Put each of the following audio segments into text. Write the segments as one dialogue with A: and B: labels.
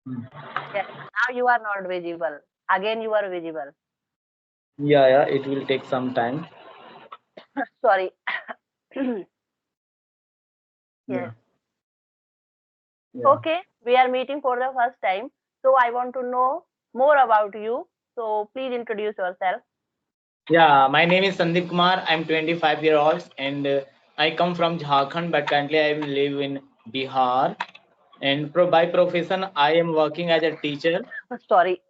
A: Hmm.
B: Yes. Now you are not visible. Again, you are visible.
A: Yeah, yeah, it will take some time.
B: Sorry.
A: Yeah,
B: Yes.
A: yeah.
B: Okay. We are meeting for the first time. So I want to know more about you. So please introduce yourself.
A: Yeah, my name is Sandeep Kumar. I'm 25 years old and I come from Jharkhand, but currently I live in Bihar. And by profession, I am working as a teacher.
B: Sorry.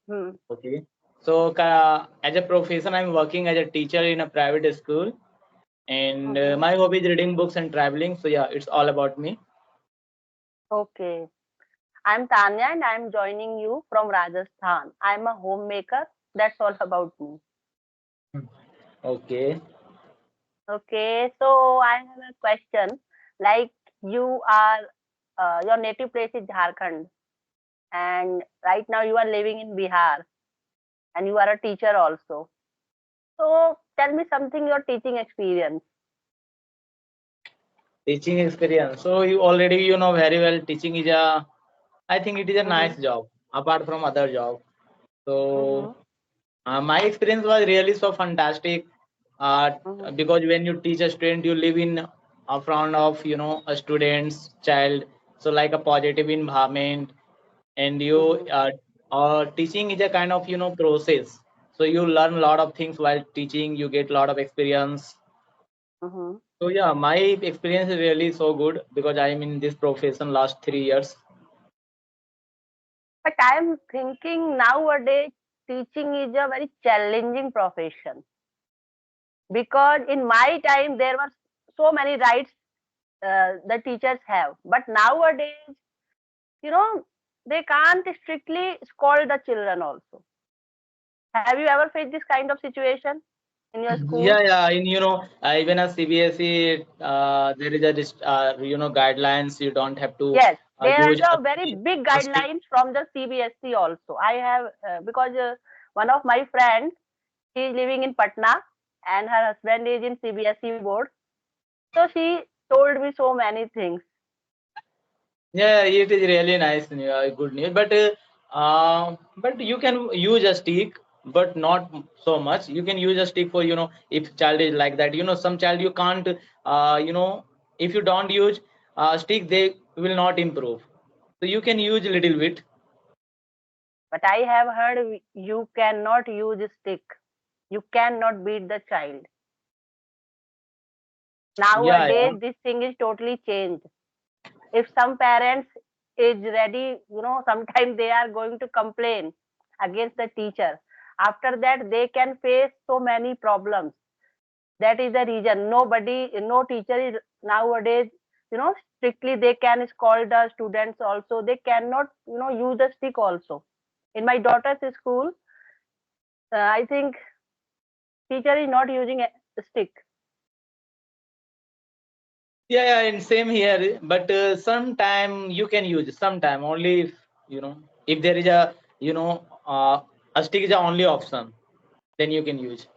B: Hmm.
A: Okay. So, as a profession, I'm working as a teacher in a private school. And
B: Mm-hmm.
A: my hobby is reading books and traveling. So, yeah, it's all about me.
B: Okay. I'm Tanya and I'm joining you from Rajasthan. I'm a homemaker. That's all about me.
A: Okay.
B: Okay. So I have a question. Like you are, your native place is Jharkhand, and right now you are living in Bihar, and you are a teacher also. So tell me something your teaching experience.
A: Teaching experience. So, you already, very well, teaching is I think it is a
B: Mm-hmm.
A: nice job apart from other job.
B: Mm-hmm.
A: So, my experience was really so fantastic
B: Mm-hmm.
A: because when you teach a student, you live in front of a student's child, so like a positive environment, and
B: Mm-hmm.
A: teaching is a kind of process. So you learn a lot of things while teaching. You get a lot of experience.
B: Mm-hmm.
A: So yeah, my experience is really so good because I am in this profession last 3 years.
B: But I am thinking nowadays teaching is a very challenging profession because in my time there were so many rights the teachers have, but nowadays, you know, they can't strictly scold the children also. Have you ever faced this kind of situation in your school?
A: Yeah, yeah. In even a CBSE, there is a guidelines. You don't have to
B: Yes, there is
A: use
B: a very big
A: a stick.
B: guidelines from the CBSE also. I have because one of my friends, she is living in Patna and her husband is in CBSE board. So she told me so many things.
A: Yeah, it is really nice, good news. But you can use a stick, but not so much. You can use a stick for if child is like that. Some child you can't. If you don't use stick, they will not improve. So you can use a little bit.
B: But I have heard you cannot use a stick. You cannot beat the child.
A: Yeah, yeah.
B: Nowadays, this thing is totally changed. If some parents is ready, sometimes they are going to complain against the teacher. After that, they can face so many problems. That is the reason no teacher is nowadays, strictly they can scold the students also. They cannot, use a stick also. In my daughter's school, I think teacher is not using a stick.
A: Yeah, yeah, and same here. But sometime you can use sometime only if if there is a stick is the only option, then you can use.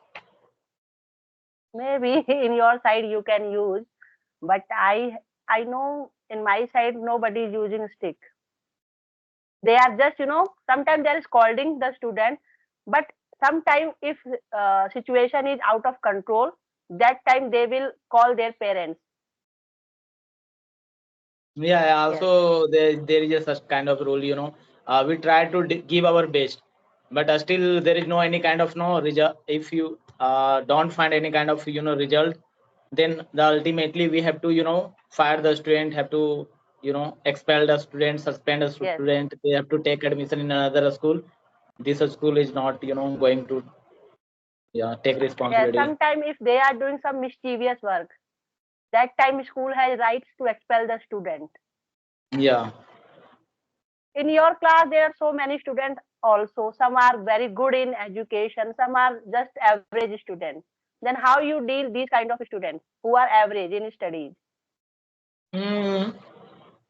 B: Maybe in your side you can use, but I know in my side nobody is using stick. They are just, sometimes they are scolding the student, but sometimes if situation is out of control, that time they will call their parents.
A: Yeah, yeah,
B: Yes,
A: also there is a such kind of rule. We try to give our best, but still there is no any kind of no result. If you don't find any kind of result, then ultimately we have to fire the student, have to expel the student, suspend the
B: yes,
A: student. They have to take admission in another school. This school is not going to take
B: yes.
A: responsibility.
B: Sometimes if they are doing some mischievous work, that time school has rights to expel the student.
A: Yeah.
B: In your class there are so many students also. Some are very good in education, some are just average students. Then how you deal these kind of students who are average in studies?
A: Mm,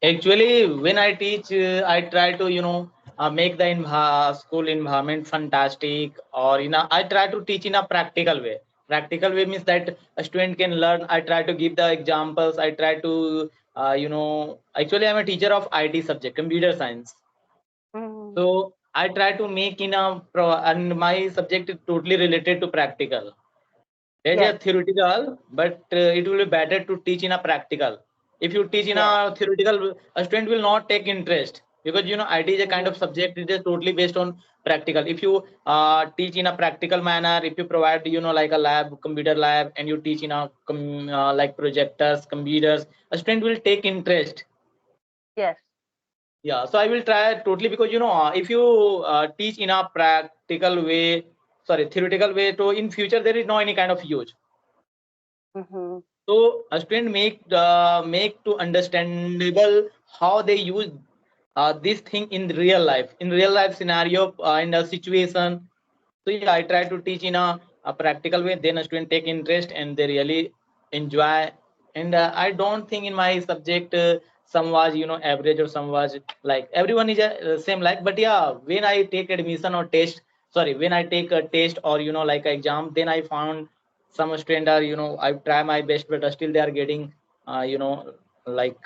A: Actually, when I teach, I try to make the school environment fantastic, or I try to teach in a practical way. Practical way means that a student can learn. I try to give the examples. I try to actually I'm a teacher of IT subject, computer science.
B: Mm-hmm.
A: So I try to make in a and my subject is totally related to practical. There's
B: Yes.
A: a theoretical, but it will be better to teach in a practical. If you teach in
B: Yes.
A: a theoretical, a student will not take interest because IT is a kind
B: Mm-hmm.
A: of subject. It is totally based on practical. If you teach in a practical manner, if you provide like a lab, computer lab, and you teach in a like projectors, computers, a student will take interest.
B: Yes.
A: Yeah, so I will try totally because if you teach in a practical way, sorry, theoretical way, so in future there is no any kind of use.
B: Mm-hmm.
A: So a student make to understandable how they use this thing in real life scenario in a situation. So yeah, I try to teach in a practical way. Then a student take interest and they really enjoy. And I don't think in my subject some was average or some was like everyone is same like. But yeah, when I take admission or test, sorry, when I take a test or like a exam, then I found some student are I try my best, but still they are getting like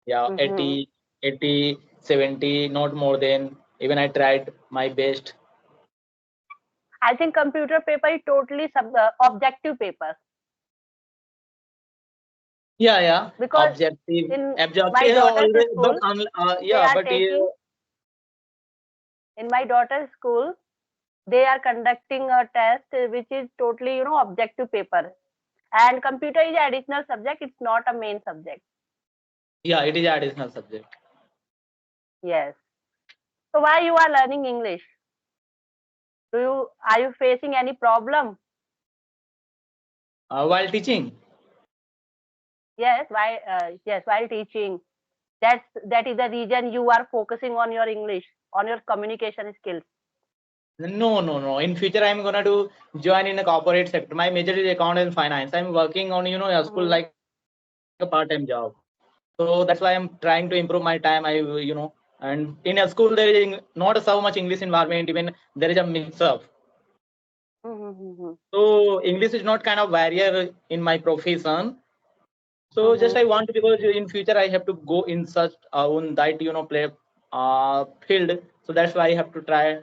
A: yeah
B: Mm-hmm.
A: 80, 80, 70, not more than. Even I tried my best.
B: I think computer paper is totally objective paper
A: Yeah, yeah.
B: because
A: Objective,
B: in my
A: objective
B: daughter's
A: always, but
B: school they
A: yeah,
B: are
A: but
B: taking in my daughter's school they are conducting a test which is totally objective paper, and computer is an additional subject, it's not a main subject.
A: yeah, it is additional subject.
B: Yes. So why you are learning English? Do you are you facing any problem?
A: While teaching,
B: Yes, why yes, while teaching. That is the reason you are focusing on your English, on your communication skills.
A: no, no, no. In future, I'm gonna do join in a corporate sector. My major is account and finance. I'm working on a school
B: Mm-hmm.
A: like a part-time job. So that's why I'm trying to improve my time. And in a school there is not so much English environment. Even there is a mix up.
B: Mm-hmm.
A: So English is not kind of barrier in my profession. So just
B: Mm-hmm.
A: I want to because in future I have to go in such on that play field. So that's why I have to try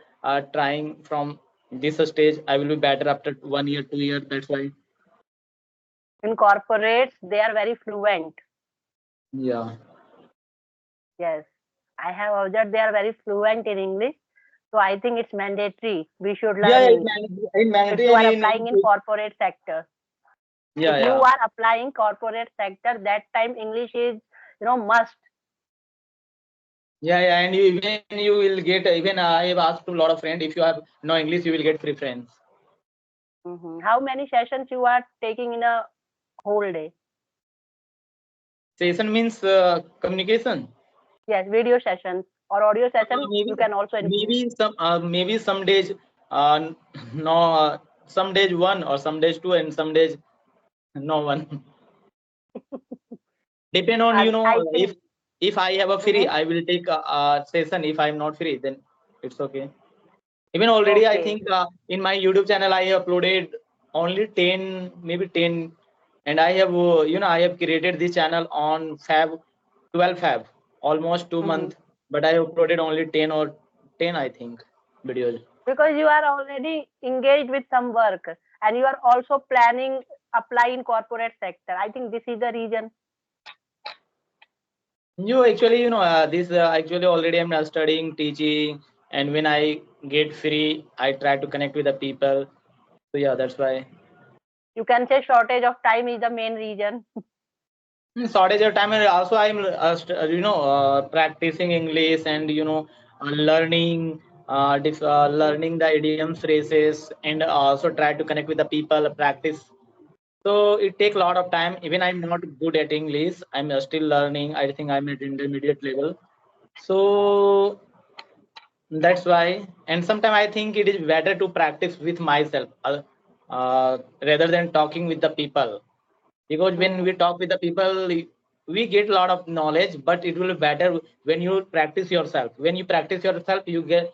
A: trying from this stage. I will be better after 1 year, 2 year. That's why.
B: In corporates, they are very fluent.
A: Yeah.
B: Yes, I have observed they are very fluent in English. So I think it's mandatory. We should
A: Yeah,
B: learn
A: yeah,
B: English
A: in
B: if
A: mandatory
B: you
A: and
B: are applying in
A: in
B: corporate sector. If
A: yeah,
B: you
A: yeah.
B: are applying corporate sector, that time English is must.
A: Yeah, yeah, and even you will get even I have asked to a lot of friends if you have no English you will get free friends.
B: How many sessions you are taking in a whole day?
A: Session means communication.
B: Yes, video sessions or audio session.
A: Maybe
B: You can also include.
A: maybe some days no some days one or some days two and some days no one. Depend on
B: I think.
A: if I have a free
B: Mm-hmm.
A: I will take a session. If I'm not free then it's okay. Even already I
B: Okay.
A: think in my YouTube channel I uploaded only 10 maybe 10, and I have I have created this channel on Fab 12 Fab almost 2
B: Mm-hmm.
A: months, but I uploaded only 10 or 10 I think videos.
B: Because you are already engaged with some work and you are also planning apply in corporate sector. I think this is the reason.
A: You actually this actually already I'm studying teaching, and when I get free I try to connect with the people. So yeah, that's why.
B: You can say shortage of time is the main reason.
A: Shortage of time, and also I'm practicing English and learning learning the idioms phrases, and also try to connect with the people practice. So it takes a lot of time. Even I'm not good at English, I'm still learning. I think I'm at intermediate level. So that's why. And sometimes I think it is better to practice with myself rather than talking with the people, because when we
B: Mhm.
A: talk with the people we get a lot of knowledge, but it will be better when you practice yourself. When you practice yourself you get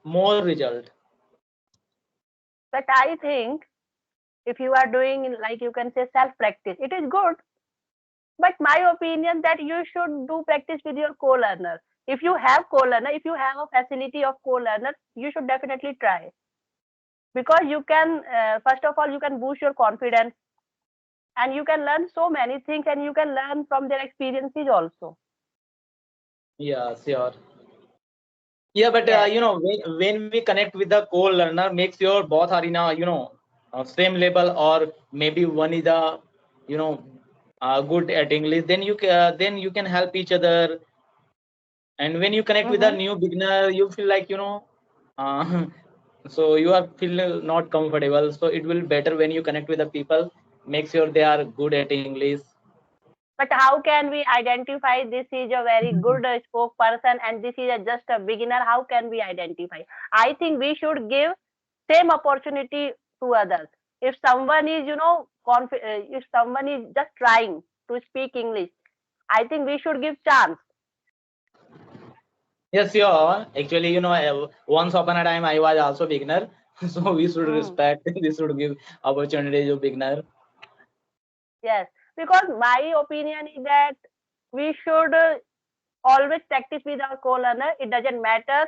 A: more result.
B: But I think if you are doing like you can say self practice, it is good. But my opinion that you should do practice with your co-learner. If you have co-learner, if you have a facility of co-learner, you should definitely try, because you can first of all you can boost your confidence, and you can learn so many things, and you can learn from their experiences also.
A: Yeah, sure. Yeah, but
B: Yes.
A: when we connect with the co-learner, makes your both are in a same level, or maybe one is a you know good at English. Then you can help each other. And when you connect with a
B: Mm-hmm.
A: new beginner, you feel like uh, so you are feel not comfortable. So it will better when you connect with the people. Make sure they are good at English.
B: But how can we identify this is a very good spokesperson and this is just a beginner? How can we identify? I think we should give same opportunity to others. If someone is, if someone is just trying to speak English, I think we should give chance.
A: Yes, sure. Actually, once upon a time I was also beginner, so we should
B: Hmm.
A: respect. We should give opportunity to beginner.
B: Yes, because my opinion is that we should always practice with our co-learner. It doesn't matter.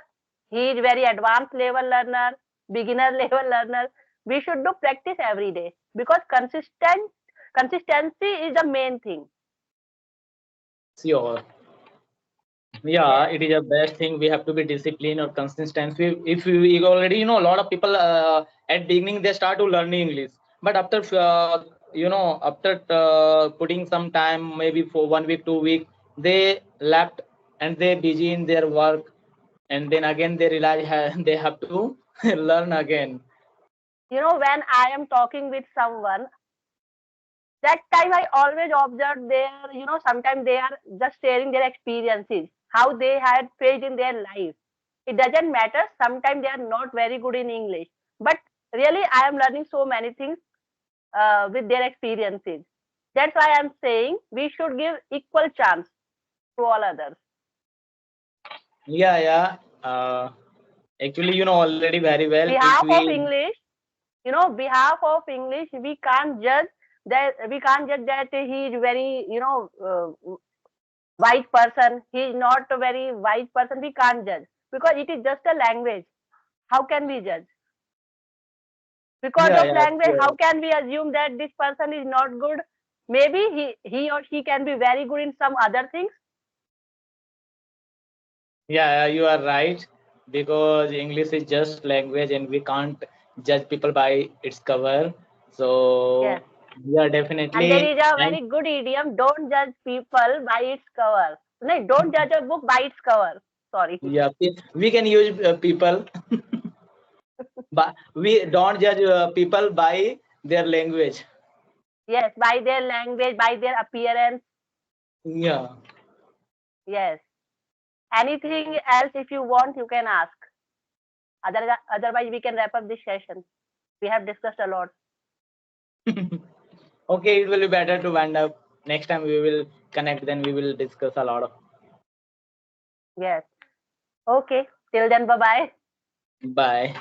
B: He is very advanced level learner, beginner level learner. We should do practice every day, because consistency is the main thing.
A: Sure. Yeah,
B: Yes.
A: it is the best thing. We have to be disciplined or consistency. If we already, a lot of people at beginning they start to learn English, but after putting some time, maybe for 1 week, 2 week, they left and they busy in their work, and then again they realize they have to learn again.
B: When I am talking with someone, that time I always observe their, sometimes they are just sharing their experiences, how they had faced in their life. It doesn't matter. Sometimes they are not very good in English, but really I am learning so many things with their experiences. That's why I'm saying we should give equal chance to all others.
A: Yeah, yeah. Actually, already very well. If
B: Behalf of
A: we
B: English, behalf of English, we can't judge that he is very, wise person. He is not a very wise person. We can't judge, because it is just a language. How can we judge? Because
A: yeah,
B: of
A: yeah,
B: language,
A: sure.
B: how can we assume that this person is not good? Maybe he or she can be very good in some other things.
A: Yeah, you are right, because English is just language and we can't judge people by its cover.
B: Yes.
A: So, yeah,
B: And there
A: definitely.
B: is a
A: And
B: very good idiom: don't judge people by its cover. No, don't judge a book by its cover. Sorry.
A: yeah, we can use people, but we don't judge people by their language.
B: Yes, by their language, by their appearance.
A: Yeah.
B: Yes. Anything else if you want, you can ask. Otherwise, we can wrap up this session. We have discussed a lot.
A: Okay, it will be better to wind up. Next time we will connect, then we will discuss a lot of.
B: Yes. Okay. Till then, bye bye.
A: Bye.